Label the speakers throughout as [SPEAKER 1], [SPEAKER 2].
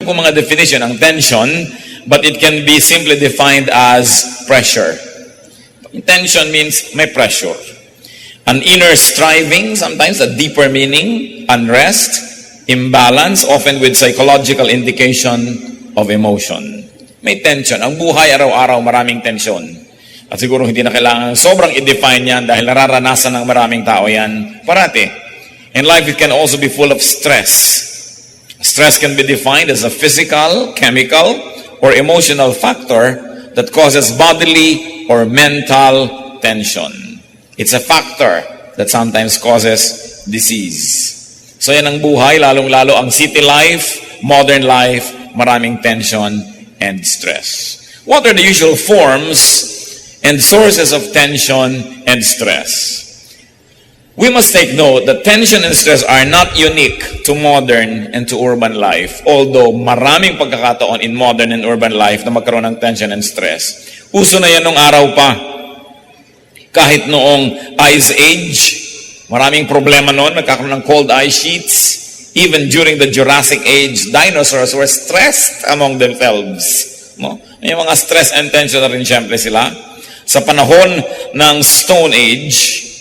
[SPEAKER 1] po mga definition ang tension, but it can be simply defined as pressure. Tension means may pressure. An inner striving, sometimes a deeper meaning, unrest, imbalance, often with psychological indication of emotion. May tension. Ang buhay araw-araw maraming tension. At siguro hindi na kailangan sobrang i-define yan dahil nararanasan ng maraming tao yan parati. In life, it can also be full of stress. Stress can be defined as a physical, chemical, or emotional factor that causes bodily or mental tension. It's a factor that sometimes causes disease. So yan ang buhay, lalong-lalo ang city life, modern life, maraming tension and stress. What are the usual forms and sources of tension and stress? We must take note that tension and stress are not unique to modern and to urban life. Although maraming pagkakataon in modern and urban life na magkaroon ng tension and stress. Uso na yan nung araw pa. Kahit noong Ice Age, maraming problema noon, nagkakaroon ng cold ice sheets. Even during the Jurassic Age, dinosaurs were stressed among themselves. No? May mga stress and tension na rin siyempre sila. Sa panahon ng Stone Age,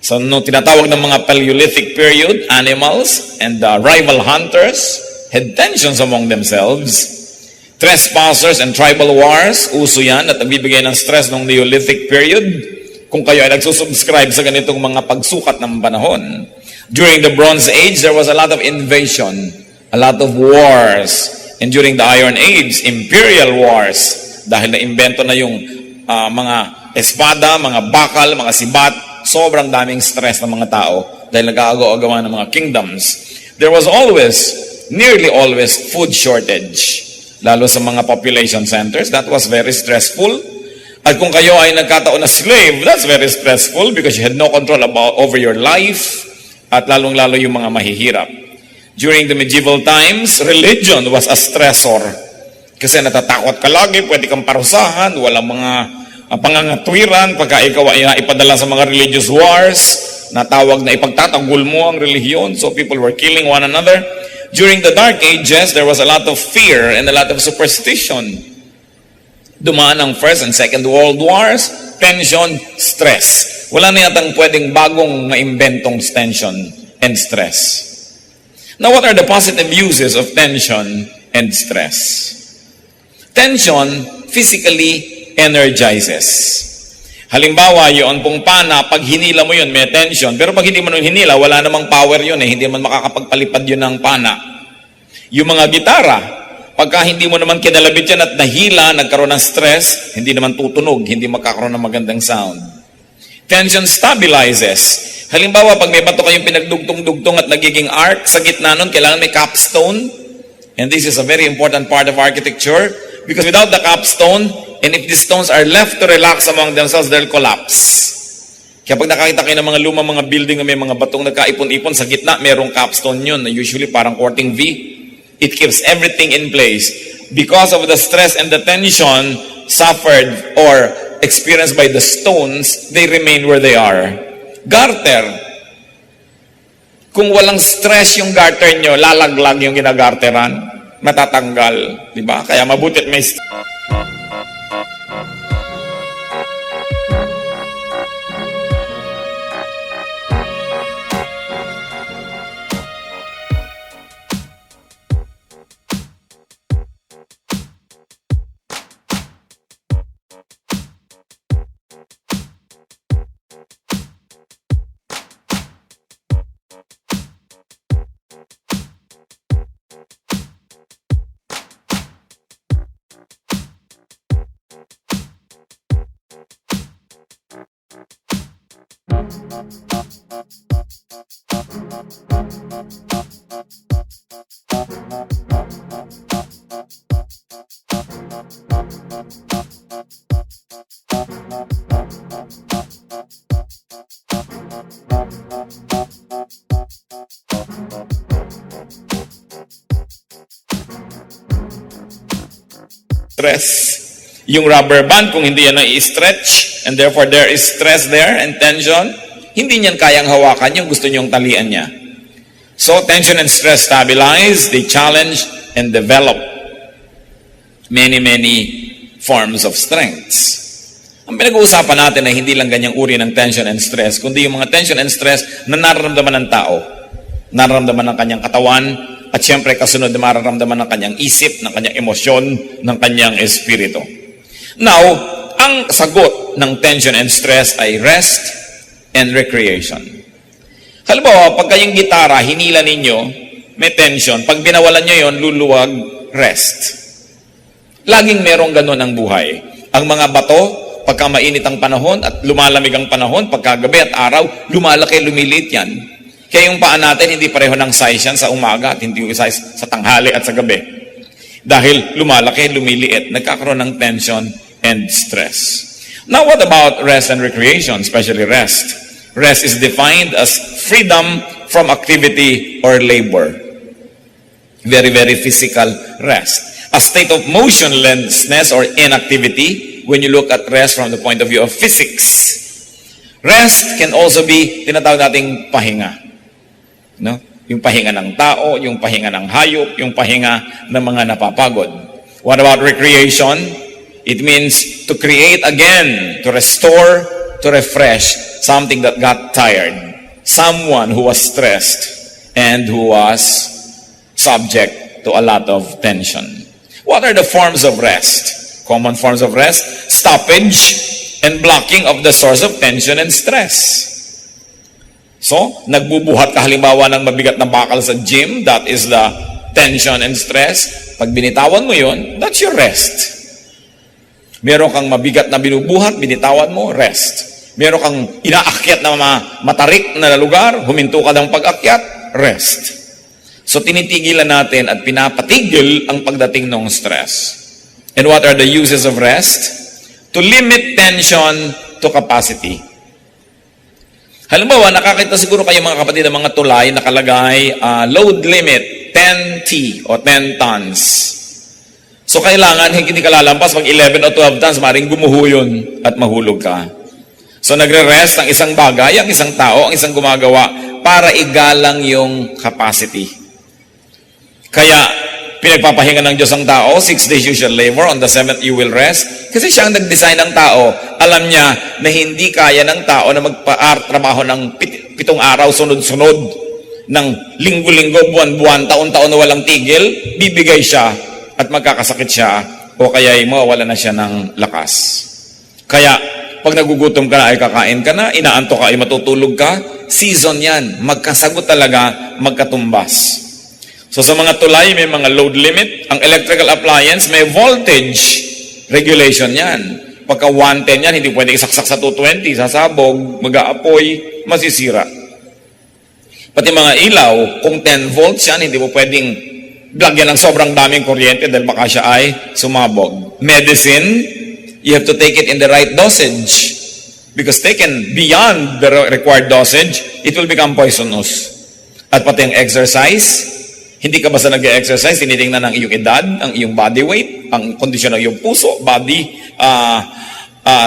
[SPEAKER 1] so no, tinatawag ng mga Paleolithic period, animals and rival hunters had tensions among themselves. Trespassers and tribal wars, uso yan at nagbibigay ng stress ng Neolithic period. Kung kayo ay nagsusubscribe sa ganitong mga pagsukat ng panahon. During the Bronze Age, there was a lot of invasion, a lot of wars. And during the Iron Age, imperial wars. Dahil na-invento na yung mga espada, mga bakal, mga sibat, sobrang daming stress ng mga tao dahil nag-aagaw-agawan ng mga kingdoms. There was nearly always food shortage. Lalo sa mga population centers, that was very stressful. At kung kayo ay nagkataon na slave, that's very stressful because you had no control over your life at lalong-lalo yung mga mahihirap. During the medieval times, religion was a stressor. Kasi natatakot ka lagi, pwede kang parusahan, walang mga pangangatwiran, pagka ikaw ay ipadala sa mga religious wars, natawag na ipagtatanggol mo ang relihiyon, so people were killing one another. During the Dark Ages, there was a lot of fear and a lot of superstition. Dumaan ang First and Second World Wars, tension, stress. Wala na yatang pwedeng bagong maimbentong tension and stress. Now, what are the positive uses of tension and stress? Tension physically energizes. Halimbawa, yun pong pana, pag hinila mo yun, may tension. Pero pag hindi mo nun hinila, wala namang power yun hindi man makakapagpalipad yun ng pana. Yung mga gitara, pagka hindi mo naman kinalabit yan at nahila, nagkaroon ng stress, hindi naman tutunog, hindi magkakaroon ng magandang sound. Tension stabilizes. Halimbawa, pag may bato kayong pinagdugtong-dugtong at nagiging arc, sa gitna nun, kailangan may capstone. And this is a very important part of architecture because without the capstone, and if these stones are left to relax among themselves, they'll collapse. Kaya pag nakakita kayo ng mga lumang mga building na may mga batong nagkaipon-ipon, sa gitna, merong capstone yun, na usually parang quarting V. It keeps everything in place. Because of the stress and the tension suffered or experienced by the stones, they remain where they are. Garter. Kung walang stress yung garter nyo, lalaglag yung ginagarteran, matatanggal. Diba? Kaya mabuti at may stress. Yung rubber band, kung hindi yan i-stretch, and therefore there is stress there and tension, hindi niyan kayang hawakan yung gusto niyong talian niya. So, tension and stress stabilize, they challenge and develop many forms of strengths. Ang pinag-uusapan natin ay hindi lang ganyang uri ng tension and stress, kundi yung mga tension and stress na nararamdaman ng tao. Nararamdaman ng kanyang katawan, at syempre kasunod na mararamdaman ng kanyang isip, ng kanyang emosyon, ng kanyang espiritu. Now, ang sagot ng tension and stress ay rest and recreation. Halimbawa, pag kayong gitara, hinila ninyo, may tension. Pag binawalan nyo yon, luluwag, rest. Laging merong ganun ang buhay. Ang mga bato, pagka mainit ang panahon at lumalamig ang panahon, pagka gabi at araw, lumalaki, lumiliit yan. Kaya yung paa natin, hindi pareho ng size yan sa umaga at hindi yung size sa tanghali at sa gabi. Dahil lumalaki, lumiliit, nagkakaroon ng tension and stress. Now, what about rest and recreation, especially rest? Rest is defined as freedom from activity or labor. Very physical rest. A state of motionlessness or inactivity when you look at rest from the point of view of physics. Rest can also be tinatawag nating pahinga. No? Yung pahinga ng tao, yung pahinga ng hayop, yung pahinga ng mga napapagod. What about recreation? It means to create again, to restore, to refresh something that got tired. Someone who was stressed and who was subject to a lot of tension. What are the forms of rest? Common forms of rest: stoppage and blocking of the source of tension and stress. So, nagbubuhat ka halimbawa ng mabigat na bakal sa gym, that is the tension and stress. Pag binitawan mo yun, that's your rest. Meron kang mabigat na binubuhat, binitawan mo, rest. Meron kang inaakyat na matarik na lugar, huminto ka ng pag-akyat, rest. So tinitigilan natin at pinapatigil ang pagdating ng stress. And what are the uses of rest? To limit tension to capacity. Halimbawa, nakakita siguro kayo mga kapatid ng mga tulay nakalagay load limit 10T o 10 tons. So kailangan hindi ka lalampas pag 11 o 12 tons, maring gumuho yun at mahulog ka. So nagre-rest ang isang bagay, ang isang tao, ang isang gumagawa para igalang yung capacity. Kaya, pinagpapahinga ng Diyos ang tao, 6 days you shall labor, on the 7th you will rest. Kasi siya ang nag-design ng tao. Alam niya na hindi kaya ng tao na magpa-trabaho ng 7 araw, sunod-sunod, ng linggo-linggo, buwan-buwan, taon-taon na walang tigil, bibigay siya at magkakasakit siya o kaya mawawala na siya ng lakas. Kaya, pag nagugutom ka na ay kakain ka na, inaanto ka ay matutulog ka, season yan. Magkasagot talaga, magkatumbas. So sa mga tulay, may mga load limit. Ang electrical appliance, may voltage regulation yan. Pagka 110 yan, hindi pwede isaksak sa 220, sasabog, mag-aapoy, masisira. Pati mga ilaw, kung 10 volts yan, hindi mo pwedeng lagyan ng sobrang daming kuryente dahil baka siya ay sumabog. Medicine, you have to take it in the right dosage. Because taken beyond the required dosage, it will become poisonous. At pati ang exercise, hindi ka basta nag-exercise, tinitingnan ang iyong edad, ang iyong body weight, ang kondisyon ng iyong puso, body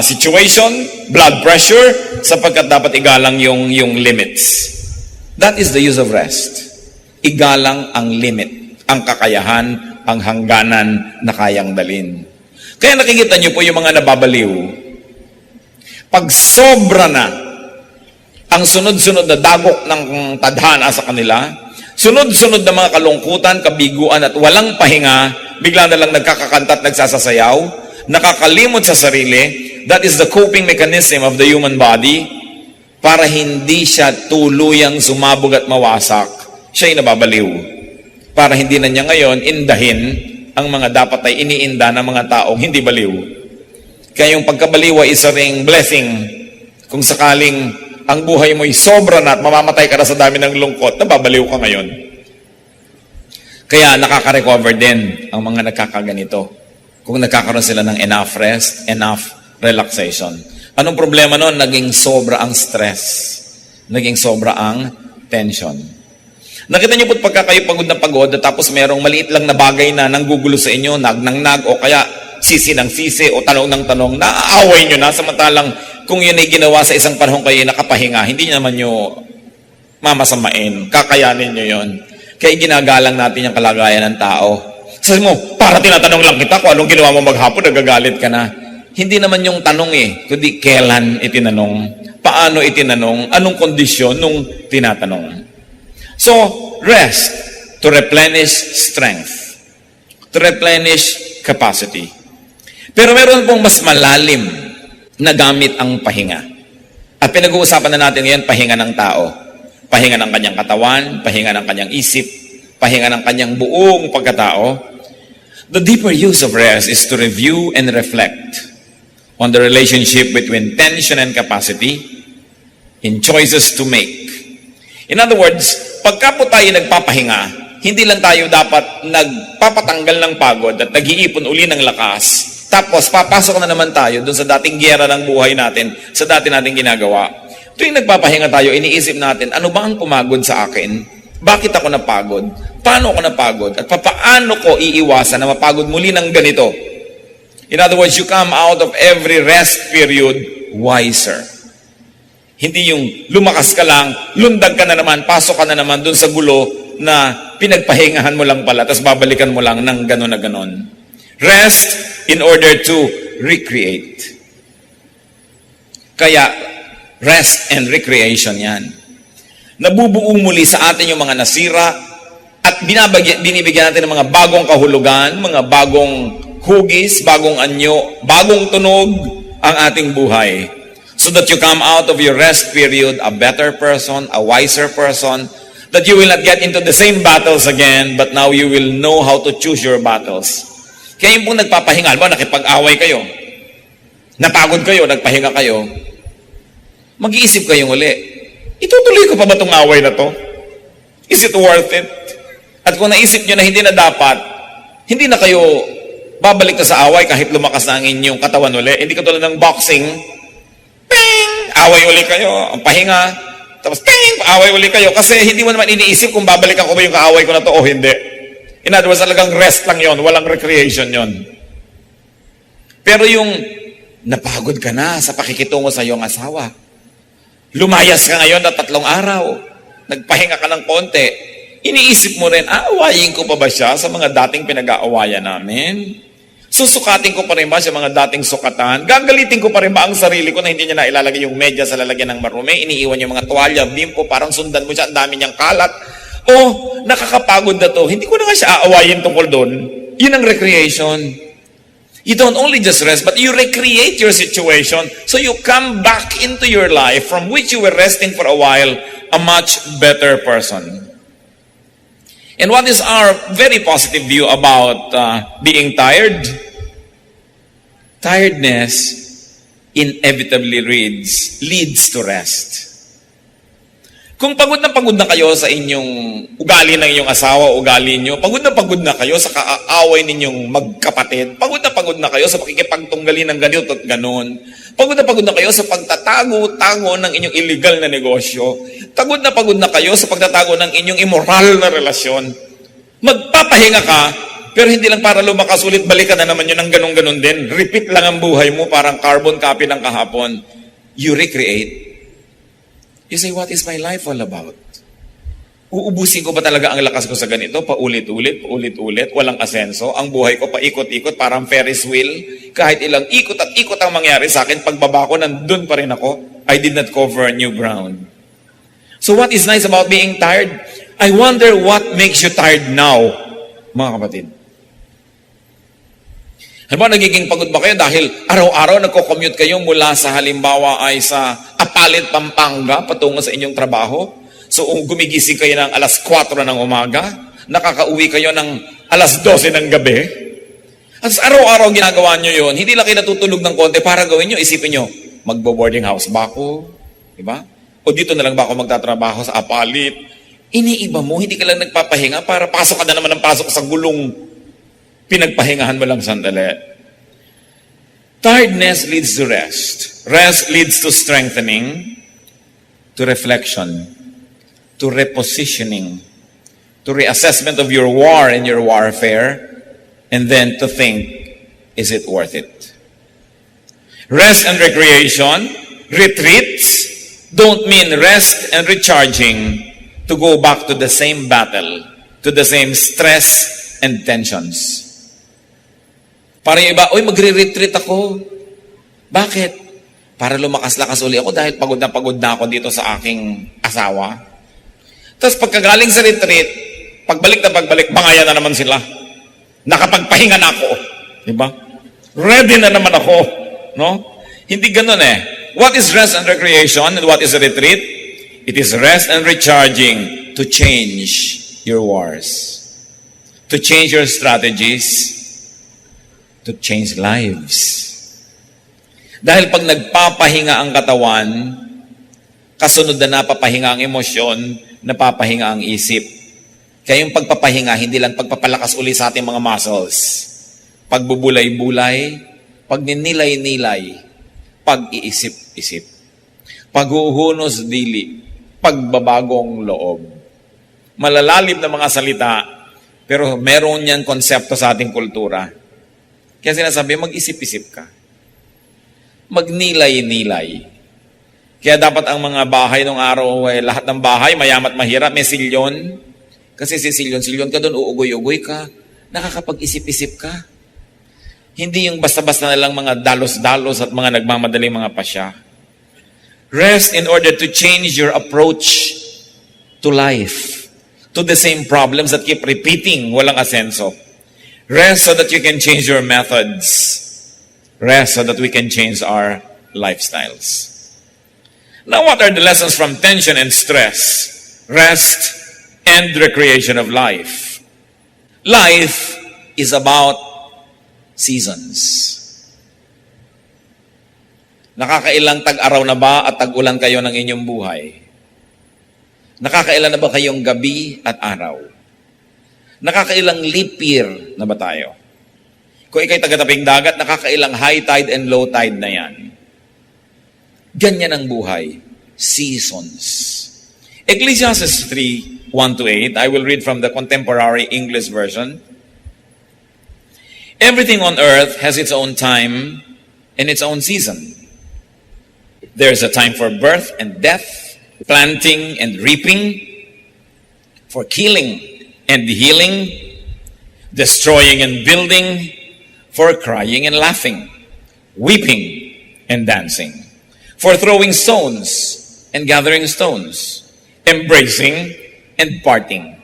[SPEAKER 1] situation, blood pressure, sapagkat dapat igalang yung limits. That is the use of rest. Igalang ang limit, ang kakayahan, ang hangganan na kayang dalin. Kaya nakikita niyo po yung mga nababaliw. Pag sobra na ang sunod-sunod na dagok ng tadhana sa kanila, sunod-sunod na mga kalungkutan, kabiguan at walang pahinga, bigla na lang nagkakakanta at nagsasasayaw, nakakalimot sa sarili. That is the coping mechanism of the human body para hindi siya tuluyang sumabog at mawasak. Siya'y nababaliw. Para hindi na niya ngayon indahin ang mga dapat ay iniinda ng mga taong hindi baliw. Kaya yung pagkabaliw ay isa ring blessing. Kung sakaling ang buhay mo'y sobra na at mamamatay ka na sa dami ng lungkot, nababaliw ka ngayon. Kaya nakaka-recover din ang mga nagkakaganito. Kung nagkakaroon sila ng enough rest, enough relaxation. Anong problema noon? Naging sobra ang stress. Naging sobra ang tension. Nakita niyo po pagka kayo pagod na pagod at tapos merong maliit lang na bagay na nanggugulo sa inyo, nag o kaya sisi ng sisi o tanong ng tanong, naaaway nyo na samantalang kung yun ay ginawa sa isang panahon kayo nakapahinga, hindi naman nyo mamasamain, kakayanin nyo yun. Kaya ginagalang natin yung kalagayan ng tao. Sabi mo, para tinatanong lang kita kung anong ginawa mo maghapon, nagagalit ka na. Hindi naman yung tanong kundi kailan itinanong, paano itinanong, anong kondisyon nung tinatanong. So, rest to replenish strength, to replenish capacity. Pero meron pong mas malalim na gamit ang pahinga. At pinag-uusapan na natin ngayon, pahinga ng tao. Pahinga ng kanyang katawan, pahinga ng kanyang isip, pahinga ng kanyang buong pagkatao. The deeper use of rest is to review and reflect on the relationship between tension and capacity in choices to make. In other words, pagka po tayo nagpapahinga, hindi lang tayo dapat nagpapatanggal ng pagod at nag-iipon uli ng lakas. Tapos, papasok na naman tayo dun sa dating giyera ng buhay natin, sa dati nating ginagawa. Tuwing nagpapahinga tayo, iniisip natin, ano ba ang pumagod sa akin? Bakit ako napagod? Paano ako napagod? At paano ko iiwasan na mapagod muli ng ganito? In other words, you come out of every rest period wiser. Hindi yung lumakas ka lang, lundag ka na naman, pasok ka na naman dun sa gulo na pinagpahingahan mo lang pala, tapos babalikan mo lang ng ganon na ganon. Rest in order to recreate. Kaya, rest and recreation yan. Nabubuo muli sa atin yung mga nasira at binibigyan natin ng mga bagong kahulugan, mga bagong hugis, bagong anyo, bagong tunog ang ating buhay. So that you come out of your rest period a better person, a wiser person, that you will not get into the same battles again, but now you will know how to choose your battles. Kaya yung pong nagpapahinga, nakipag-away kayo, napagod kayo, nagpahinga kayo, mag-iisip kayong uli, itutuloy ko pa ba itong away na to? Is it worth it? At kung naisip nyo na hindi na dapat, hindi na kayo babalik na sa away kahit lumakas na ang inyong katawan uli. Hindi katulad ng boxing, ping! Away uli kayo, ang pahinga, tapos ping! Away uli kayo kasi hindi mo naman iniisip kung babalikan ko ba yung kaaway ko na to o hindi. In other words, talagang rest lang yon, walang recreation yon. Pero yung napagod ka na sa pakikitungo sa iyong asawa, lumayas ka ngayon na 3 araw, nagpahinga ka ng konti, iniisip mo rin, aawayin ko pa ba siya sa mga dating pinag-aawayan namin? Susukatin ko pa rin ba sa mga dating sukatan? Gagalitin ko pa rin ba ang sarili ko na hindi niya na ilalagay yung medyas sa lalagyan ng marumi? Iniiwan yung mga tuwalya, bimpo, parang sundan mo siya, ang dami niyang kalat. Nakakapagod na to. Hindi ko na nga siya aawayin tungkol doon. Yun ang recreation. You don't only just rest, but you recreate your situation so you come back into your life from which you were resting for a while, a much better person. And what is our very positive view about being tired? Tiredness inevitably leads to rest. Kung pagod na kayo sa inyong ugali ng inyong asawa, ugali nyo, pagod na kayo sa kaaway ninyong magkapatid, pagod na kayo sa pakikipagtunggali ng ganito at ganon, pagod na kayo sa pagtatago-tago ng inyong illegal na negosyo, pagod na kayo sa pagtatago ng inyong immoral na relasyon, magpapahinga ka, pero hindi lang para lumakas ulit, balikan na naman yun ng ganon-ganon din. Repeat lang ang buhay mo, parang carbon copy ng kahapon. You recreate. You say, what is my life all about? Uubusin ko ba talaga ang lakas ko sa ganito? Paulit-ulit, walang asenso. Ang buhay ko paikot-ikot, parang Ferris wheel. Kahit ilang ikot at ikot ang mangyari sa akin, pagbaba ko, nandun pa rin ako. I did not cover new ground. So what is nice about being tired? I wonder what makes you tired now, mga kapatid. Halimbawa, nagiging pagod ba kayo dahil araw-araw nagko-commute kayo mula sa halimbawa ay sa Apalit, Pampanga patungo sa inyong trabaho? So, gumigising kayo ng alas 4 ng umaga, nakakauwi kayo ng alas 12 ng gabi. At araw-araw ginagawa nyo yun, hindi lang kayo natutulog ng konti para gawin nyo, isipin nyo, magbo-boarding house ba ako? Diba? O dito na lang ba ako magtatrabaho sa Apalit? Iniiba mo, hindi ka lang nagpapahinga para pasok ka na naman ng pasok sa gulong pinagpahingahan mo lang sandali. Tiredness leads to rest. Rest leads to strengthening, to reflection, to repositioning, to reassessment of your war and your warfare, and then to think, is it worth it? Rest and recreation, retreats, don't mean rest and recharging to go back to the same battle, to the same stress and tensions. Para yung iba, magre-retreat ako. Bakit? Para lumakas-lakas uli ako dahil pagod na ako dito sa aking asawa. Tapos pagkagaling sa retreat, pagbalik, bangayan na naman sila. Nakapagpahinga na ako. Diba? Ready na naman ako. No? Hindi ganun eh. What is rest and recreation and what is a retreat? It is rest and recharging to change your wars, to change your strategies, to change lives. Dahil pag nagpapahinga ang katawan, kasunod na napapahinga ang emosyon, napapahinga ang isip. Kaya yung pagpapahinga, hindi lang pagpapalakas uli sa ating mga muscles. Pagbubulay-bulay, pagninilay-nilay, pag-iisip-isip, paghuhunos dili, pagbabagong loob. Malalalim na mga salita, pero meron niyang konsepto sa ating kultura. Kaya sinasabi, mag-isip-isip ka. Magnilay-nilay. Kaya dapat ang mga bahay nung araw, lahat ng bahay, mayamat mahirap, may silyon. Kasi si silyon ka doon, uugoy-ugoy ka. Nakakapag-isip-isip ka. Hindi yung basta-basta na lang mga dalos-dalos at mga nagmamadaling mga pasya. Rest in order to change your approach to life, to the same problems that keep repeating, walang asenso. Rest so that you can change your methods. Rest so that we can change our lifestyles. Now, what are the lessons from tension and stress? Rest and recreation of life. Life is about seasons. Nakakailang tag-araw na ba at tag-ulan kayo ng inyong buhay? Nakakailan na ba kayong gabi at araw? Nakakailang leap year na ba tayo? Kung ikay taga-taping dagat, nakakailang high tide and low tide na yan. Ganyan ang buhay. Seasons. Ecclesiastes 3, 1-8, I will read from the contemporary English version. Everything on earth has its own time and its own season. There's a time for birth and death, planting and reaping, for killing and healing, destroying and building, for crying and laughing, weeping and dancing, for throwing stones and gathering stones, embracing and parting.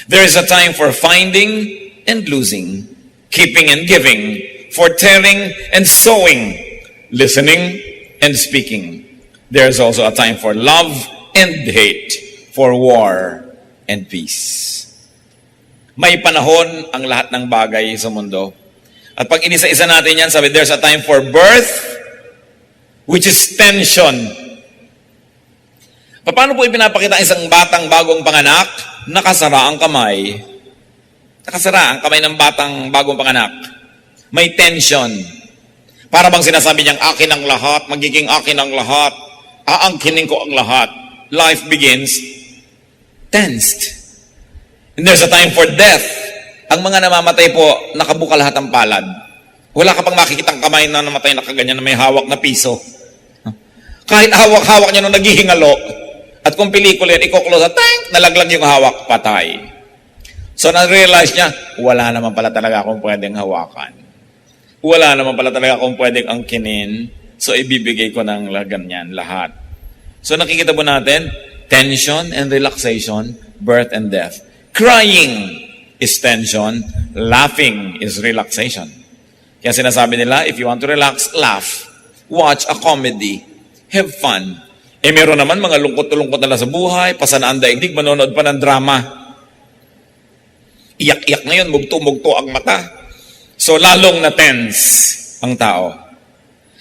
[SPEAKER 1] There is a time for finding and losing, keeping and giving, for telling and sowing, listening and speaking. There is also a time for love and hate, for war and peace. May panahon ang lahat ng bagay sa mundo. At pag inisa-isa natin yan, sabi, there's a time for birth, which is tension. Paano po ipinapakita isang batang bagong panganak? Nakasara ang kamay. Nakasara ang kamay ng batang bagong panganak. May tension. Para bang sinasabi niyang, akin ang lahat, magiging akin ang lahat, aangkinin ko ang lahat. Life begins tensed. And there's a time for death. Ang mga namamatay po, nakabuka lahat ang palad. Wala ka pang makikitang kamay na namatay na kaganyan na may hawak na piso. Kahit hawak-hawak niya nung naghihingalo, at kung pelikula yan, iko-close, nalaglag yung hawak, patay. So na-realize niya, wala naman pala talaga akong pwedeng hawakan. Wala naman pala talaga akong pwedeng angkinin, so ibibigay ko ng ganyan lahat. So nakikita po natin, tension and relaxation, birth and death. Crying is tension, laughing is relaxation. Kaya sinasabi nila, if you want to relax, laugh. Watch a comedy. Have fun. Meron naman mga lungkot-lungkot na lang sa buhay, pasanaan daigdig, manonood pa ng drama. Iyak-iyak ngayon, mugto-mugto ang mata. So lalong na tense ang tao.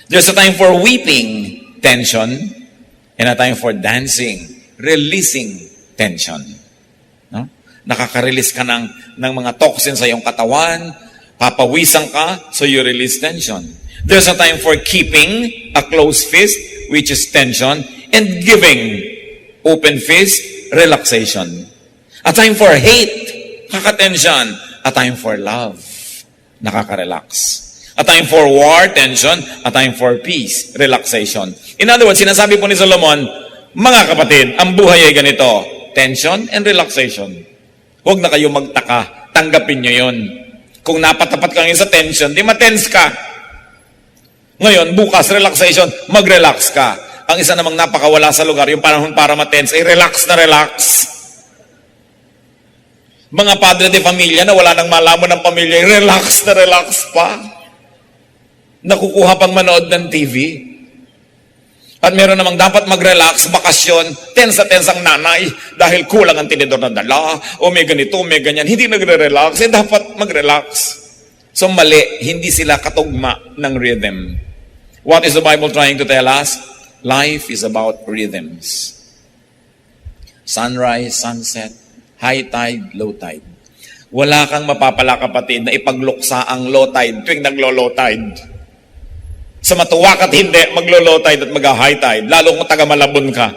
[SPEAKER 1] There's a time for weeping, tension, and a time for dancing, releasing tension. No? Nakaka-release ka ng mga toxins sa iyong katawan, papawisan ka, so you release tension. There's a time for keeping a closed fist, which is tension, and giving, open fist, relaxation. A time for hate, kaka-tension. A time for love, nakaka-relax. A time for war, tension. A time for peace, relaxation. In other words, sinasabi po ni Solomon, mga kapatid, ang buhay ay ganito, tension and relaxation. Huwag na kayo magtaka tanggapin nyo yun. Kung napatapat ka ngayon sa tension, di ma-tense ka. Ngayon, bukas, relaxation, mag-relax ka. Ang isa namang napakawala sa lugar, yung panahon para ma-tense, ay relax na relax. Mga padre de familia na wala nang malaman ng pamilya, ay relax na relax pa. Nakukuha pang manood ng TV. At meron namang dapat mag-relax, bakasyon, tense ang nanay dahil kulang ang tinidor na dala, o may ganito, may ganyan. Hindi nagre-relax, dapat mag-relax. So mali, hindi sila katugma ng rhythm. What is the Bible trying to tell us? Life is about rhythms. Sunrise, sunset, high tide, low tide. Wala kang mapapala, kapatid, na ipagluksa ang low tide tuwing naglo-low tide. Sa matuwa ka't hindi, maglo-low tide at mag-high tide, lalo kung taga-Malabon ka.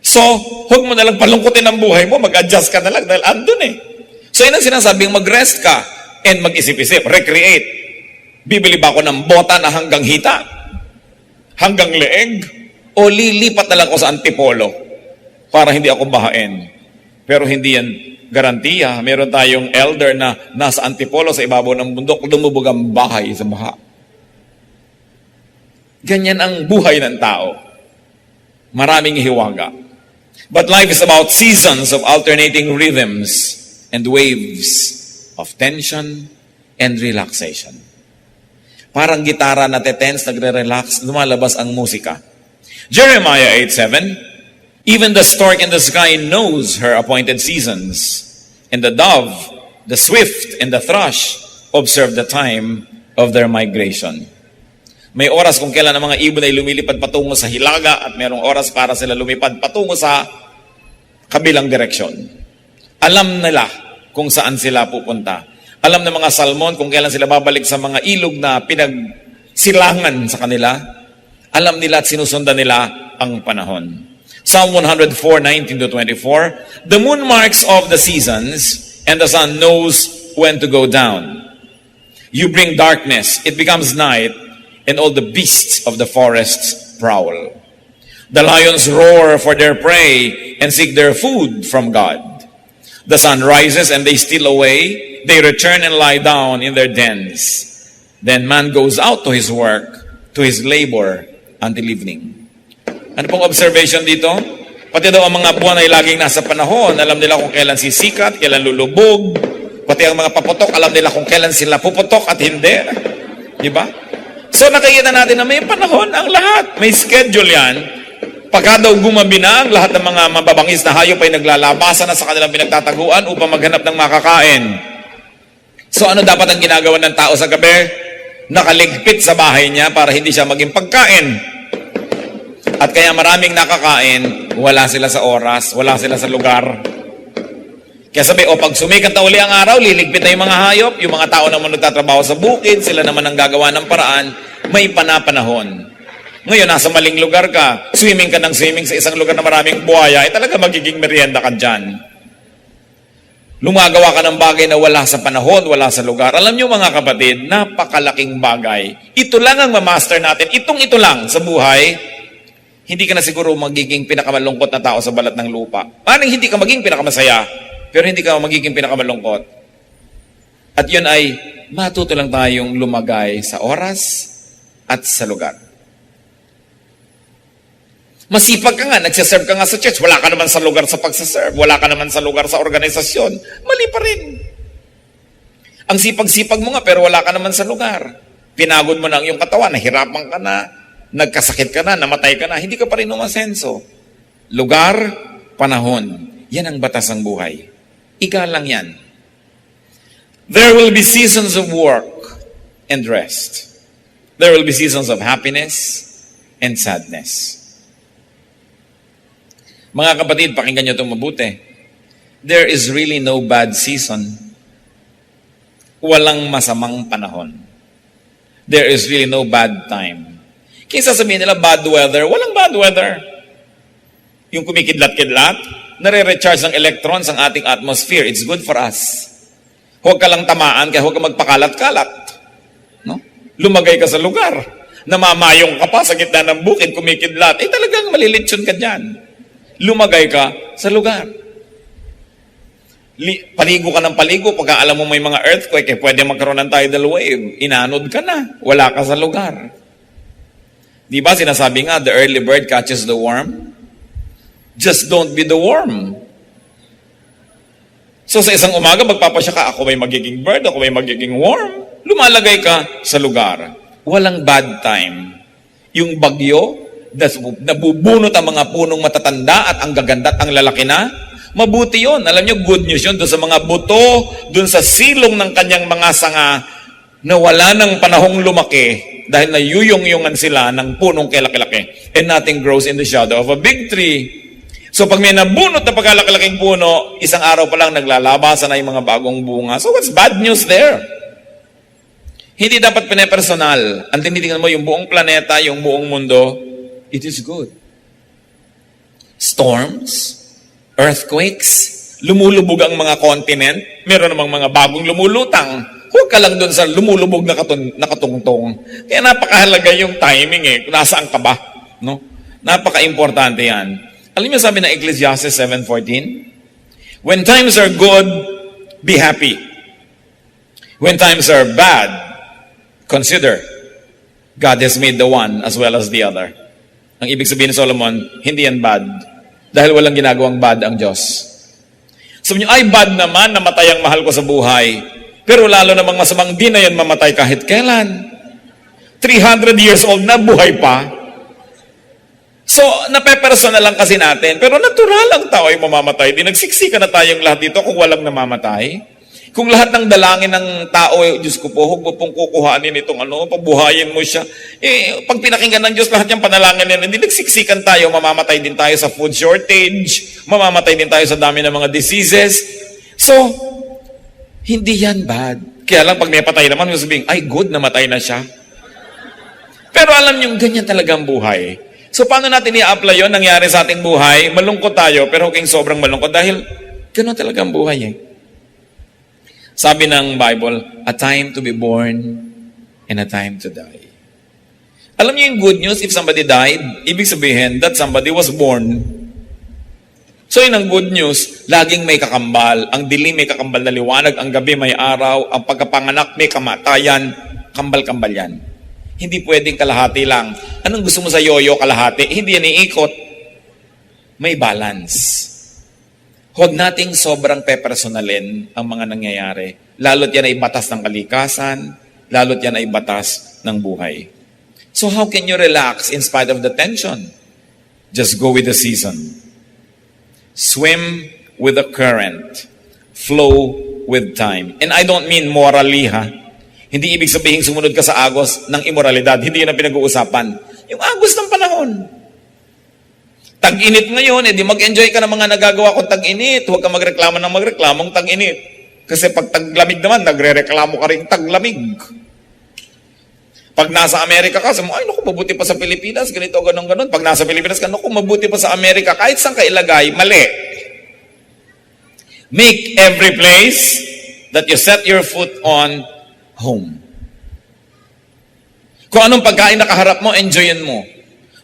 [SPEAKER 1] So, huwag mo nalang palungkutin ang buhay mo, mag-adjust ka na lang dahil andun eh. So, yun ang sinasabing mag-rest ka and mag-isip-isip, recreate. Bibili ba ako ng bota na hanggang hita? Hanggang leeg? O lilipat na lang ako sa antipolo para hindi ako bahain? Pero hindi yan garantiya. Meron tayong elder na nasa antipolo sa ibabaw ng bundok, lumubog ang bahay sa baha. Ganyan ang buhay ng tao. Maraming hiwaga. But life is about seasons of alternating rhythms and waves of tension and relaxation. Parang gitara na tense, nagre-relax, lumalabas ang musika. Jeremiah 8:7, even the stork in the sky knows her appointed seasons, and the dove, the swift, and the thrush observe the time of their migration. May oras kung kailan ang mga ibon ay lumilipad patungo sa hilaga at mayroong oras para sila lumipad patungo sa kabilang direksyon. Alam nila kung saan sila pupunta. Alam ng mga salmon kung kailan sila babalik sa mga ilog na pinagsilangan sa kanila. Alam nila at sinusundan nila ang panahon. Psalm 104:19-24, the moon marks off the seasons, and the sun knows when to go down. You bring darkness, it becomes night, and all the beasts of the forests prowl. The lions roar for their prey and seek their food from God. The sun rises and they steal away. They return and lie down in their dens. Then man goes out to his work, to his labor, until evening. Ano pong observation dito? Pati daw ang mga buwan ay laging nasa panahon. Alam nila kung kailan sisikat, kailan lulubog. Pati ang mga paputok, alam nila kung kailan sila puputok at hindi. Diba? So nakikita natin na may panahon ang lahat. May schedule yan. Pagka daw gumabi na, ang lahat ng mga mababangis na hayop ay naglalabasan na sa kanilang pinagtataguan upang maghanap ng makakain. So ano dapat ang ginagawa ng tao sa gabi? Nakaligpit sa bahay niya para hindi siya maging pagkain. At kaya maraming nakakain, wala sila sa oras, wala sila sa lugar. Kaya sabi, pag sumikat na uli ang araw, liligpit na yung mga hayop, yung mga tao naman nagtatrabaho sa bukid, sila naman ang gagawa ng paraan, may panapanahon. Ngayon, nasa maling lugar ka, swimming ka ng swimming sa isang lugar na maraming buhaya, talaga magiging merienda ka dyan. Lumagawa ka ng bagay na wala sa panahon, wala sa lugar. Alam niyo mga kapatid, napakalaking bagay. Ito lang ang mamaster natin. Ito lang sa buhay. Hindi ka na siguro magiging pinakamalungkot na tao sa balat ng lupa. Parang hindi ka magiging pinakamasaya, pero hindi ka magiging pinakamalungkot. At yun ay matuto lang tayong lumagay sa oras at sa lugar. Masipag ka nga, nagsiserve ka nga sa church, wala ka naman sa lugar sa pagsaserve, wala ka naman sa lugar sa organisasyon, mali pa rin. Ang sipag-sipag mo nga, pero wala ka naman sa lugar. Pinagod mo na ang iyong katawan, nahirapan ka na, nagkasakit ka na, namatay ka na, hindi ka pa rin umasenso. Lugar, panahon, yan ang batas ng buhay. Igalang yan. There will be seasons of work and rest. There will be seasons of happiness and sadness. Mga kapatid, pakinggan nyo itong mabuti. There is really no bad season. Walang masamang panahon. There is really no bad time. Kaya sasabihin nila, bad weather. Walang bad weather. Yung kumikidlat-kidlat, nare-recharge ng electrons ang ating atmosphere. It's good for us. Huwag ka lang tamaan, kaya huwag ka magpakalat-kalat. No? Lumagay ka sa lugar. Namamayong ka pa sa gitna ng bukid, kumikidlat. Talagang malilitsyon ka dyan. Lumagay ka sa lugar. Paligo ka ng paligo, pagka alam mo may mga earthquake, pwede magkaroon ng tidal wave. Inanod ka na, wala ka sa lugar. Di ba sinasabi nga, the early bird catches the worm? Just don't be the worm. So sa isang umaga, magpapasya ka, ako may magiging bird, ako may magiging worm. Lumalagay ka sa lugar. Walang bad time. Yung bagyo, nabubunot ang mga punong matatanda at ang gaganda at ang lalaki na, mabuti yun. Alam nyo, good news yun doon sa mga buto, doon sa silong ng kanyang mga sanga, na wala ng panahong lumaki dahil nayuyong-yungan sila ng punong kalaki-laki. And nothing grows in the shadow of a big tree. So pag may nabunot na pagkalaki-laking puno, isang araw pa lang naglalabasan na yung mga bagong bunga. So what's bad news there? Hindi dapat pinepersonal. Ang tinitingnan mo yung buong planeta, yung buong mundo, it is good. Storms, earthquakes, lumulubog ang mga continent, meron namang mga bagong lumulutang. Huwag ka lang doon sa lumulubog na katungtong. Kaya napakahalaga yung timing eh. Nasaan ka ba? No? Napaka-importante yan. Alam niyo sabi ng Ecclesiastes 7:14? When times are good, be happy. When times are bad, consider God has made the one as well as the other. Ang ibig sabihin ni Solomon, hindi yan bad. Dahil walang ginagawang bad ang Diyos. Sabi niyo, ay bad naman, namatay ang mahal ko sa buhay. Pero lalo namang masamang di na yan mamatay kahit kailan. 300 years old na, buhay pa. So, napepersonal lang kasi natin. Pero natural ang tao ay mamamatay. Di nagsiksika na tayong lahat dito kung walang namamatay. Kung lahat ng dalangin ng tao, Diyos ko po, huwag mo pong kukuhanin itong pabuhayin mo siya. Pag pinakinggan ng Diyos, lahat yung panalangin nila, hindi nagsiksikan tayo, mamamatay din tayo sa food shortage, mamamatay din tayo sa dami ng mga diseases. So, hindi yan bad. Kaya lang, pag may patay naman, may sabihin, ay good, namatay na siya. Pero alam niyo, ganyan talaga ang buhay. So, paano natin i-apply yun? Nangyari sa ating buhay, malungkot tayo, pero huwag kayong sobrang malungkot dahil gano'n talaga ang buhay eh. Sabi ng Bible, a time to be born and a time to die. Alam niyo yung good news, if somebody died, ibig sabihin that somebody was born. So yun ang good news, laging may kakambal. Ang dilim may kakambal na liwanag, ang gabi may araw, ang pagkapanganak may kamatayan, kambal-kambal yan. Hindi pwedeng kalahati lang. Anong gusto mo sa yoyo kalahati? Hindi yan iikot. May balance. Huwag nating sobrang pepersonalin ang mga nangyayari. Lalo't yan ay batas ng kalikasan, lalo't yan ay batas ng buhay. So how can you relax in spite of the tension? Just go with the season. Swim with the current. Flow with time. And I don't mean morally, ha? Hindi ibig sabihin sumunod ka sa agos ng immoralidad. Hindi yun ang pinag-uusapan. Yung agos ng panahon. Tag-init ngayon, di mag-enjoy ka ng mga nagagawa kong tag-init. Huwag ka magreklamo ng magreklamong tag-init. Kasi pag taglamig naman, nagre-reklamo ka rin taglamig. Pag nasa Amerika ka, sabi mo, ay naku, mabuti pa sa Pilipinas, ganito, ganon. Pag nasa Pilipinas ka, naku, mabuti pa sa Amerika. Kahit saan ka ilagay, mali. Make every place that you set your foot on home. Kung anong pagkain nakaharap mo, enjoyin mo.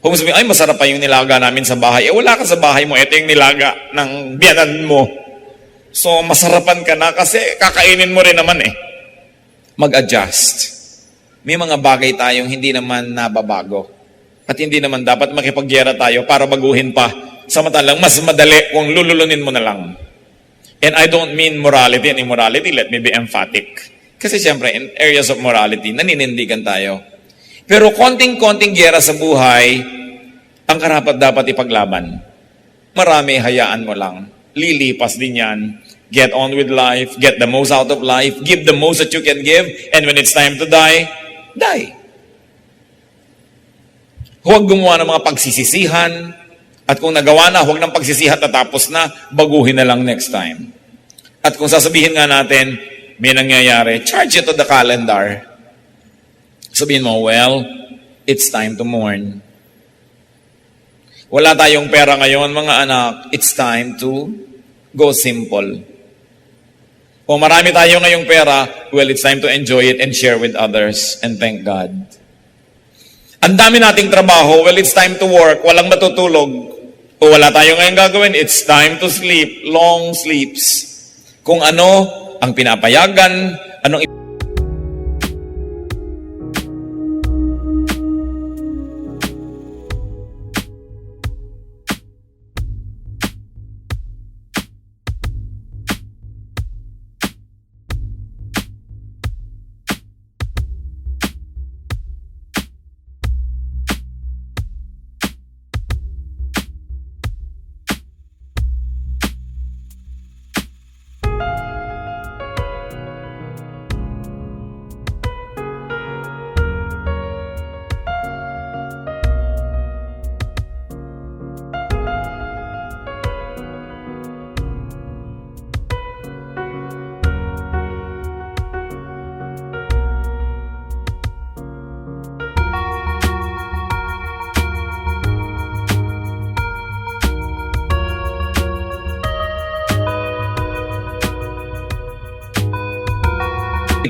[SPEAKER 1] Kung sabihin, ay masarap pa yung nilaga namin sa bahay. Wala ka sa bahay mo, ito yung nilaga ng biyanan mo. So, masarapan ka na kasi kakainin mo rin naman eh. Mag-adjust. May mga bagay tayong hindi naman nababago. At hindi naman dapat makipagyera tayo para baguhin pa. Samantalang mas madali kung lululunin mo na lang. And I don't mean morality and immorality. Let me be emphatic. Kasi siyempre, in areas of morality, naninindigan tayo. Pero konting-konting gyera sa buhay, ang karapat dapat ipaglaban. Marami, hayaan mo lang. Lilipas din yan. Get on with life. Get the most out of life. Give the most that you can give. And when it's time to die, die. Huwag gumawa ng mga pagsisisihan. At kung nagawa na, huwag ng pagsisihan tatapos na, baguhin na lang next time. At kung sasabihin nga natin, may nangyayari, charge it to the calendar. Sabihin mo, well, it's time to mourn. Wala tayong pera ngayon, mga anak, it's time to go simple. O marami tayo ngayong pera, well, it's time to enjoy it and share with others and thank God. Ang dami nating trabaho, well, it's time to work, walang matutulog. O wala tayo ngayong gagawin, it's time to sleep, long sleeps. Kung ano ang pinapayagan, anong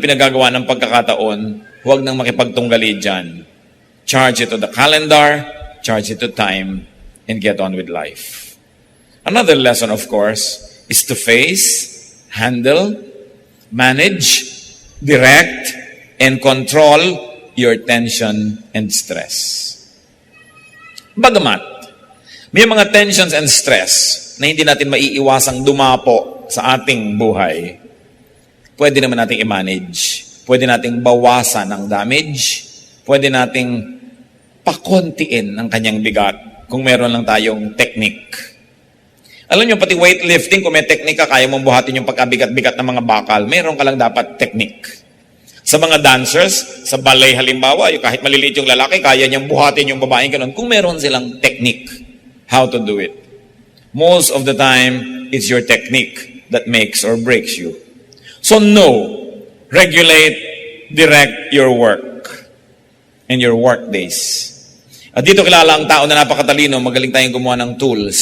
[SPEAKER 1] pinagagawa ng pagkakataon, huwag nang makipagtunggali dyan. Charge it to the calendar, charge it to time, and get on with life. Another lesson, of course, is to face, handle, manage, direct, and control your tension and stress. Bagamat, may mga tensions and stress na hindi natin maiiwasang dumapo sa ating buhay, pwede naman nating i-manage. Pwede nating bawasan ang damage. Pwede nating pakontiin ang kanyang bigat kung meron lang tayong technique. Alam nyo, pati weightlifting, kung may technique ka, kaya mong buhatin yung pagkabigat-bigat ng mga bakal, meron ka lang dapat technique. Sa mga dancers, sa ballet halimbawa, yung kahit maliliit yung lalaki, kaya niyang buhatin yung babaeng ganun, kung meron silang technique, how to do it. Most of the time, it's your technique that makes or breaks you. So know, regulate, direct your work and your work days. At dito kilala ang tao na napakatalino, magaling tayong gumawa ng tools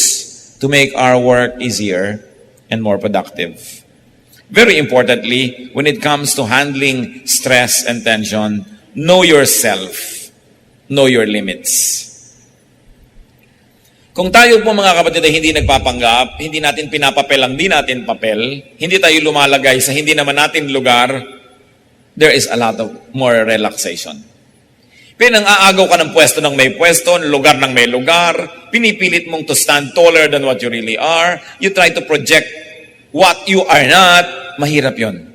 [SPEAKER 1] to make our work easier and more productive. Very importantly, when it comes to handling stress and tension, know yourself, know your limits. Kung tayo po mga kapatid ay hindi nagpapanggap, hindi natin pinapapel ang di natin papel, hindi tayo lumalagay sa hindi naman natin lugar, there is a lot of more relaxation. Pinang-aagaw ka ng pwesto ng may pwesto, lugar ng may lugar, pinipilit mong to stand taller than what you really are, you try to project what you are not, mahirap yun.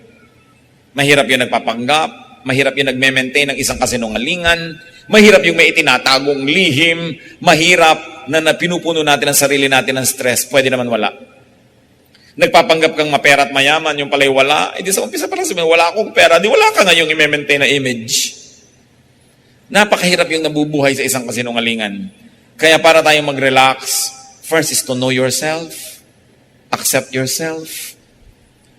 [SPEAKER 1] Mahirap yun nagpapanggap, mahirap yung nagme-maintain ng isang kasinungalingan, mahirap yung may itinatagong lihim, mahirap na pinupuno natin ang sarili natin ng stress, pwede naman wala. Nagpapanggap kang mapera at mayaman, yung pala'y wala, di sa umpisa parang sabihin, wala akong pera, di wala ka nga yung i-maintain na image. Napakahirap yung nabubuhay sa isang kasinungalingan. Kaya para tayong mag-relax, first is to know yourself, accept yourself,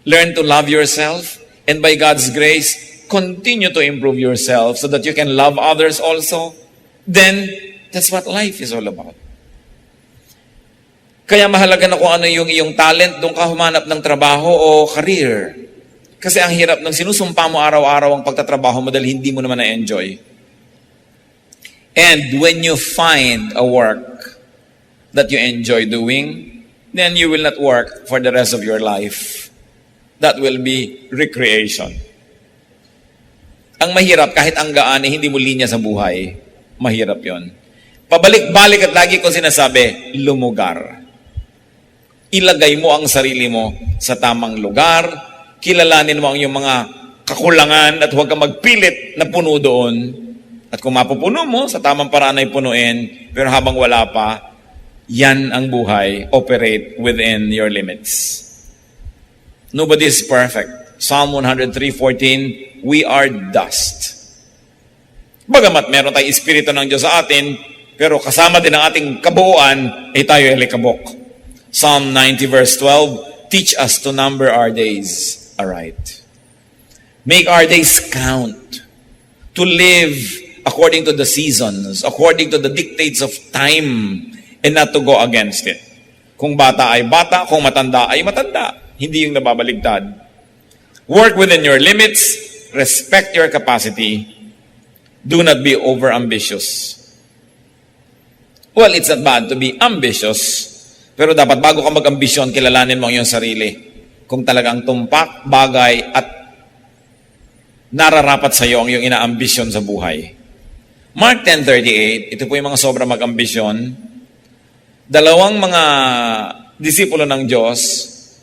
[SPEAKER 1] learn to love yourself, and by God's grace, continue to improve yourself so that you can love others also. Then, that's what life is all about. Kaya mahalaga na kung ano yung iyong talent, doon ka humanap ng trabaho o career. Kasi ang hirap ng sinusumpa mo araw-araw ang pagtatrabaho mo dahil hindi mo naman na-enjoy. And when you find a work that you enjoy doing, then you will not work for the rest of your life. That will be recreation. Ang mahirap, kahit ang gaan, eh, hindi mo linya sa buhay. Mahirap yon. Pabalik-balik at lagi kong sinasabi, lumugar. Ilagay mo ang sarili mo sa tamang lugar, kilalanin mo ang iyong mga kakulangan at huwag kang magpilit na puno doon. At kung mapupuno mo, sa tamang paraan ay punuin, pero habang wala pa, yan ang buhay, operate within your limits. Nobody is perfect. Psalm 103:14, we are dust. Bagamat meron tayong Espiritu ng Diyos sa atin, pero kasama din ang ating kabuuan, ay tayo ay likabok. Psalm 90 verse 12, teach us to number our days aright. Make our days count. To live according to the seasons, according to the dictates of time, and not to go against it. Kung bata ay bata, kung matanda ay matanda. Hindi yung nababaligtad. Work within your limits, respect your capacity, do not be over-ambitious. Well, it's not bad to be ambitious, pero dapat bago ka mag-ambisyon, kilalanin mo ang iyong sarili. Kung talagang tumpak, bagay, at nararapat sa iyo ang iyong inaambisyon sa buhay. Mark 10:38, ito po yung mga sobra mag-ambisyon. Dalawang mga disipulo ng Diyos,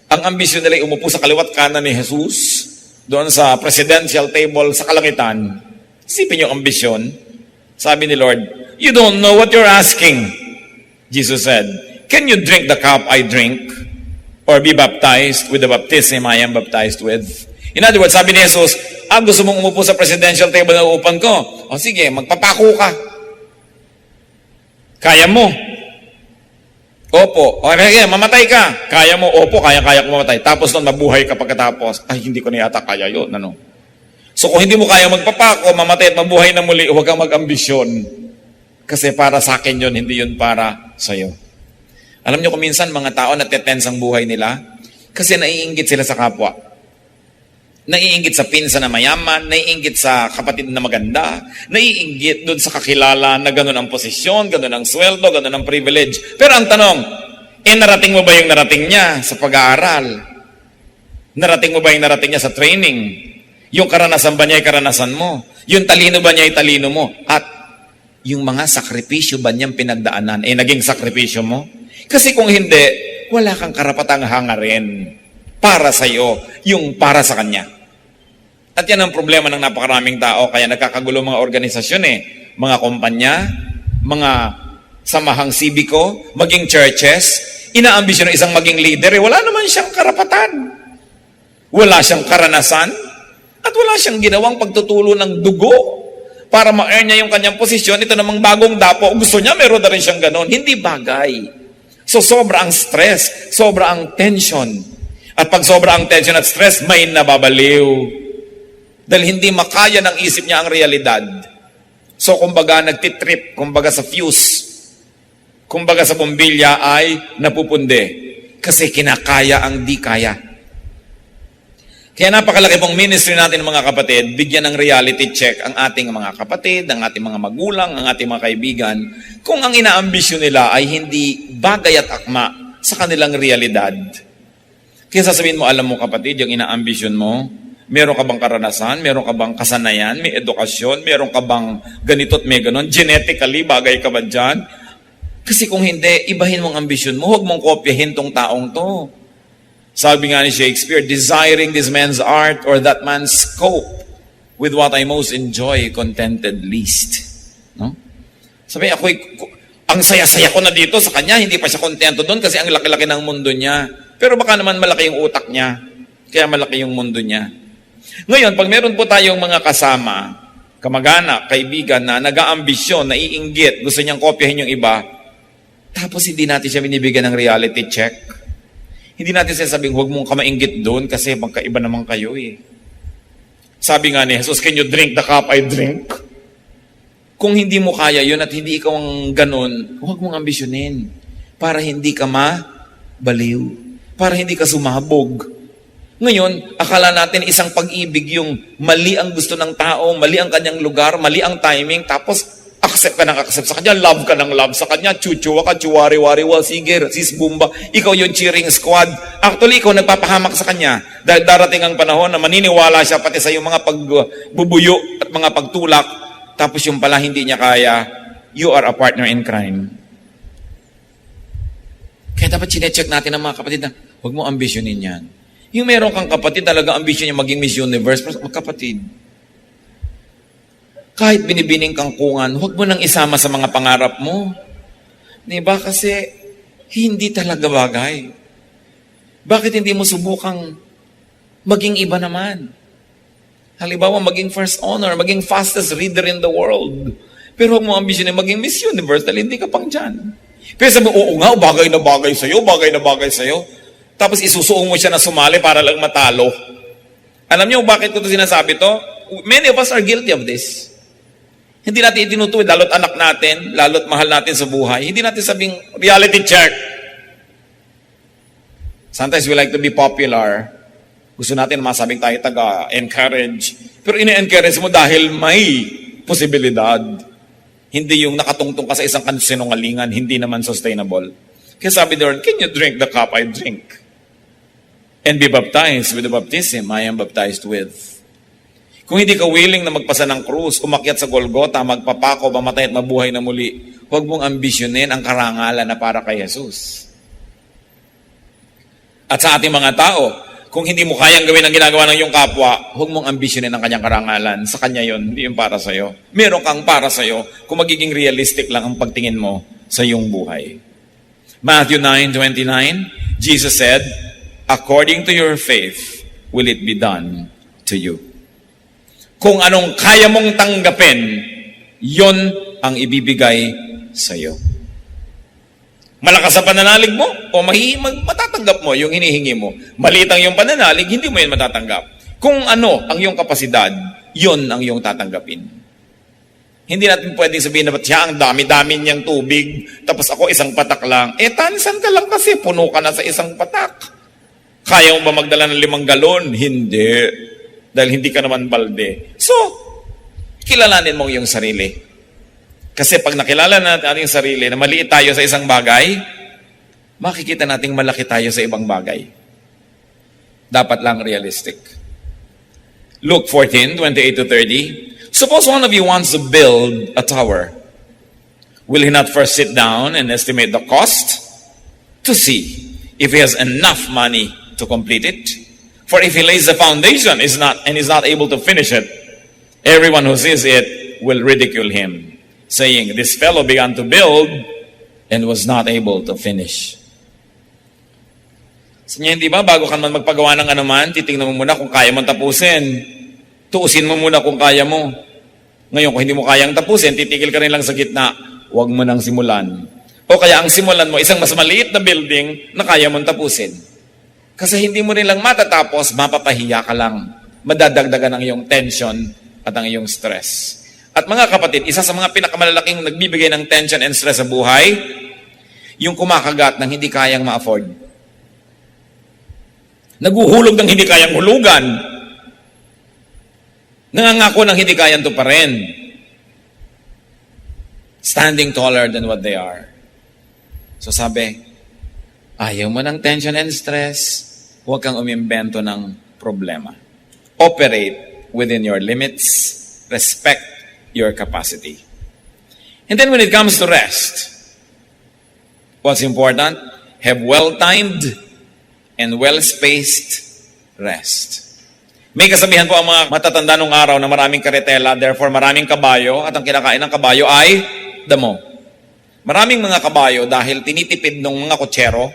[SPEAKER 1] ang ambisyon nila ay umupo sa kaliwat kanan ni Jesus, doon sa presidential table sa kalangitan. Isipin yung ambisyon. Sabi ni Lord, "You don't know what you're asking." Jesus said, "Can you drink the cup I drink? Or be baptized with the baptism I am baptized with?" In other words, sabi ni Jesus, gusto mong umupo sa presidential table na uupan ko? O sige, magpapako ka. Kaya mo? Opo. O kaya, mamatay ka? Kaya mo? Opo, kaya ko mamatay. Tapos nun, mabuhay ka pagkatapos. Ay, hindi ko na yata kaya yun. Ano? So kung hindi mo kaya magpapako, mamatay at mabuhay na muli, huwag kang mag-ambisyon. Kasi para sa akin yun, hindi yun para sa'yo. Alam niyo kung minsan mga tao natetense ang buhay nila kasi naiinggit sila sa kapwa. Naiinggit sa pinsa na mayaman, naiinggit sa kapatid na maganda, naiinggit doon sa kakilala na gano'n ang posisyon, gano'n ang sweldo, gano'n ang privilege. Pero ang tanong, narating mo ba yung narating niya sa pag-aaral? Narating mo ba yung narating niya sa training? Yung karanasan ba niya ay karanasan mo? Yung talino ba niya ay talino mo? At yung mga sakripisyo ba niyang pinagdaanan, naging sakripisyo mo? Kasi kung hindi, wala kang karapatang hangarin para sa iyo, yung para sa kanya. At yan ang problema ng napakaraming tao, kaya nagkakagulo mga organisasyon mga kumpanya, mga samahang sibiko, maging churches, inaambisyon ng isang maging leader, wala naman siyang karapatan. Wala siyang karanasan, at wala siyang ginawang pagtutulo ng dugo para ma-earn niya yung kanyang posisyon. Ito namang bagong dapo, gusto niya, meron na rin siyang ganon. Hindi bagay. So sobra ang stress, sobra ang tension. At pag sobra ang tension at stress, may nababaliw. Dahil hindi makaya ng isip niya ang realidad. So kumbaga nagtitrip, kumbaga sa fuse, kumbaga sa bombilya ay napupunde. Kasi kinakaya ang di kaya. Kaya napakalaki pong ministry natin mga kapatid, bigyan ng reality check ang ating mga kapatid, ang ating mga magulang, ang ating mga kaibigan, kung ang inaambisyon nila ay hindi bagay at akma sa kanilang realidad. Kaya sasabihin mo, alam mo kapatid, yung inaambisyon mo, meron ka bang karanasan, meron ka bang kasanayan, may edukasyon, meron ka bang ganito at may ganon, genetically, bagay ka ba dyan? Kasi kung hindi, ibahin mong ambisyon mo, huwag mong kopyahin tong taong to. Sabi nga ni Shakespeare, desiring this man's art or that man's scope with what I most enjoy, contented least. No? Sabi, ang saya-saya ko na dito sa kanya, hindi pa siya kontento doon kasi ang laki-laki ng mundo niya. Pero baka naman malaki yung utak niya, kaya malaki yung mundo niya. Ngayon, pag meron po tayong mga kasama, kamag-anak, kaibigan na nag-aambisyon, naiinggit, gusto niyang kopyahin yung iba, tapos hindi natin siya binibigyan ng reality check. Hindi natin sasabing, huwag mong kamainggit doon kasi magkaiba naman kayo Sabi nga ni Jesus, "Can you drink the cup I drink?" Kung hindi mo kaya yun at hindi ikaw ang ganun, huwag mong ambisyonin para hindi ka mabaliw, para hindi ka sumabog. Ngayon, akala natin isang pag-ibig yung mali ang gusto ng tao, mali ang kanyang lugar, mali ang timing, tapos accept ka ng accept sa kanya, love ka ng love sa kanya, chuchuwa ka, chuwari-wari, sige, sis bumba, ikaw yung cheering squad. Actually, ikaw nagpapahamak sa kanya dahil darating ang panahon na maniniwala siya pati sa yung mga pagbubuyo at mga pagtulak, tapos yung pala hindi niya kaya, you are a partner in crime. Kaya dapat sinecheck natin ang mga kapatid na, huwag mo ambisyonin yan. Yung meron kang kapatid, talaga ambisyon niya maging Miss Universe, magkapatid. Kahit binibining kang kungan, huwag mo nang isama sa mga pangarap mo. Diba? Kasi hindi talaga bagay. Bakit hindi mo subukang maging iba naman? Halimbawa, maging first honor, maging fastest reader in the world. Pero huwag mo ambisyon na maging Miss Universe dahil hindi ka pang dyan. Pero sabi mo, oo nga, bagay na bagay sa'yo, bagay na bagay sa'yo. Tapos isusuong mo siya na sumali para lang matalo. Alam niyo bakit ko ito sinasabi to? Many of us are guilty of this. Hindi natin itinutuwid, lalo't anak natin, lalo't mahal natin sa buhay. Hindi natin sabing reality check. Sometimes we like to be popular. Gusto natin masabing tayo taga-encourage. Pero ine-encourage mo dahil may posibilidad. Hindi yung nakatungtong ka sa isang sinungalingan, hindi naman sustainable. Kaya sabi doon, "Can you drink the cup I drink?" and be baptized with the baptism I am baptized with. Kung hindi ka willing na magpasa ng krus, umakyat sa Golgota, magpapako, mamatay at mabuhay na muli, huwag mong ambisyonin ang karangalan na para kay Jesus. At sa ating mga tao, kung hindi mo kayang gawin ang ginagawa ng iyong kapwa, huwag mong ambisyonin ang kanyang karangalan. Sa kanya yon, hindi yung para sa'yo. Meron kang para sa'yo kung magiging realistic lang ang pagtingin mo sa iyong buhay. Matthew 9:29, Jesus said, according to your faith, will it be done to you. Kung anong kaya mong tanggapin, yon ang ibibigay sa'yo. Malakas ang pananalig mo o matatanggap mo yung hinihingi mo. Maliit ang iyong pananalig, hindi mo yan matatanggap. Kung ano ang iyong kapasidad, yon ang iyong tatanggapin. Hindi natin pwedeng sabihin na ba't siya ang dami-dami niyang tubig, tapos ako isang patak lang. Tansan ka lang kasi, puno ka na sa isang patak. Kaya mo ba magdala ng 5 galon? Hindi. Dahil hindi ka naman balde. So, kilalanin mo yung sarili. Kasi pag nakilala natin ating sarili na maliit tayo sa isang bagay, makikita nating malaki tayo sa ibang bagay. Dapat lang realistic. Luke 14:28-30. Suppose one of you wants to build a tower. Will he not first sit down and estimate the cost to see if he has enough money to complete it? For if he lays the foundation is not able to finish it, everyone who sees it will ridicule him, saying, this fellow began to build and was not able to finish. So hindi ba, bago ka man magpagawa ng anuman, titingnan mo muna kung kaya mong tapusin. Tuusin mo muna kung kaya mo. Ngayon, kung hindi mo kayang tapusin, titigil ka rin lang sa gitna. Huwag mo nang simulan. O kaya ang simulan mo, isang mas maliit na building na kaya mong tapusin. Kasi hindi mo rin lang matatapos, mapapahiya ka lang. Madadagdagan ang iyong tension at ang iyong stress. At mga kapatid, isa sa mga pinakamalalaking nagbibigay ng tension and stress sa buhay, yung kumakagat ng hindi kayang ma-afford. Naguhulog ng hindi kayang hulugan. Nangangako ng hindi kayang tuparin. Standing taller than what they are. So sabi, ayaw mo ng tension and stress, huwag kang umimbento ng problema. Operate within your limits, respect your capacity. And then when it comes to rest, what's important? Have well-timed and well-spaced rest. May kasabihan po ang mga matatanda nung araw na maraming karetela, therefore maraming kabayo, at ang kinakain ng kabayo ay damo. Maraming mga kabayo dahil tinitipid ng mga kutsero,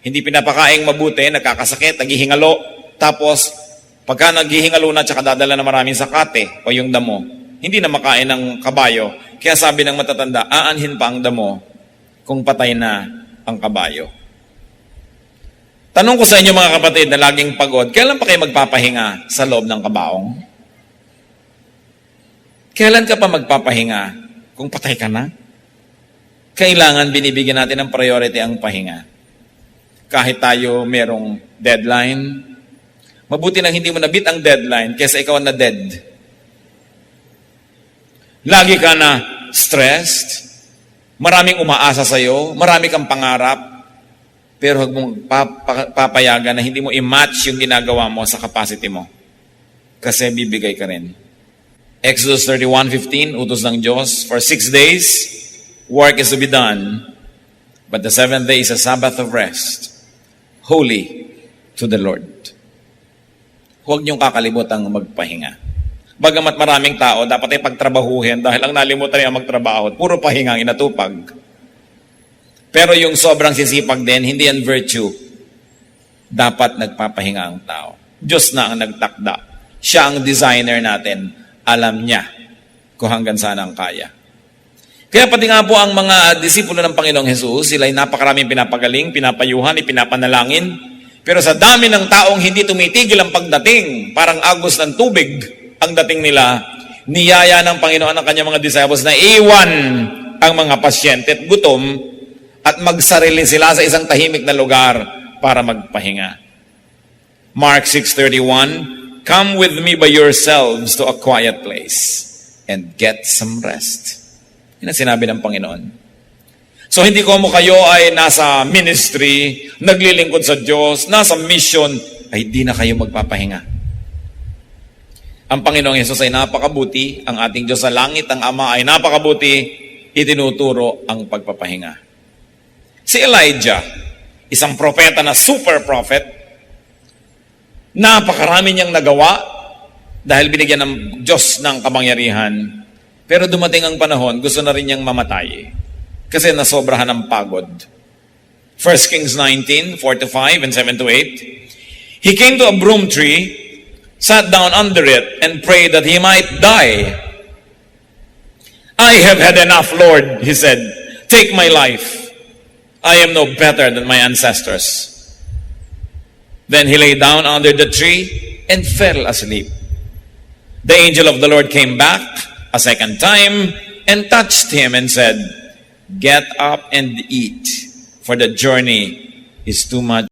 [SPEAKER 1] hindi pinapakaing mabuti, nagkakasakit, naghihingalo, tapos pagka naghihingalo na tsaka dadala na maraming sakate o yung damo, hindi na makain ng kabayo. Kaya sabi ng matatanda, aanhin pa ang damo kung patay na ang kabayo. Tanong ko sa inyo mga kapatid na laging pagod, kailan pa kayo magpapahinga sa loob ng kabaong? Kailan ka pa magpapahinga kung patay ka na? Kailangan binibigyan natin ng priority ang pahinga. Kahit tayo merong deadline, mabuti lang hindi mo nabit ang deadline kaysa ikaw na dead. Lagi ka na stressed, maraming umaasa sa'yo, marami kang pangarap, pero huwag mong papayagan na hindi mo i-match yung ginagawa mo sa capacity mo. Kasi bibigay ka rin. Exodus 31:15, utos ng Diyos, for 6 days, work is to be done, but the 7th day is a Sabbath of rest, holy to the Lord. Huwag niyong kakalimutang magpahinga. Bagamat maraming tao, dapat ay pagtrabahuhin dahil ang nalimutan niya magtrabaho. Puro pahinga ang inatupag. Pero yung sobrang sisipag din, hindi yan virtue. Dapat nagpapahinga ang tao. Diyos na ang nagtakda. Siya ang designer natin. Alam niya kung hanggang saan ang kaya. Kaya pati nga po ang mga disipulo ng Panginoong Jesus, sila ay napakaraming pinapagaling, pinapayuhan, ipinapanalangin. Pero sa dami ng taong hindi tumitigil ang pagdating, parang agos ng tubig ang dating nila, niyaya ng Panginoon ang kanyang mga disciples na iwan ang mga pasyente at gutom at magsarili sila sa isang tahimik na lugar para magpahinga. Mark 6:31, come with me by yourselves to a quiet place and get some rest. Yan ang sinabi ng Panginoon. So hindi ko mo kayo ay nasa ministry, naglilingkod sa Diyos, nasa mission, ay di na kayo magpapahinga. Ang Panginoong Hesus ay napakabuti, ang ating Diyos sa langit, ang Ama ay napakabuti, itinuturo ang pagpapahinga. Si Elijah, isang propeta na super prophet, napakarami niyang nagawa dahil binigyan ng Diyos ng kapangyarihan. Pero dumating ang panahon, gusto na rin niyang mamatay kasi nasobrahan ng pagod. 1 Kings 19, 4-5 and 7-8. He came to a broom tree, sat down under it, and prayed that he might die. I have had enough, Lord, he said. Take my life. I am no better than my ancestors. Then he lay down under the tree and fell asleep. The angel of the Lord came back a second time and touched him and said, Get up and eat, for the journey is too much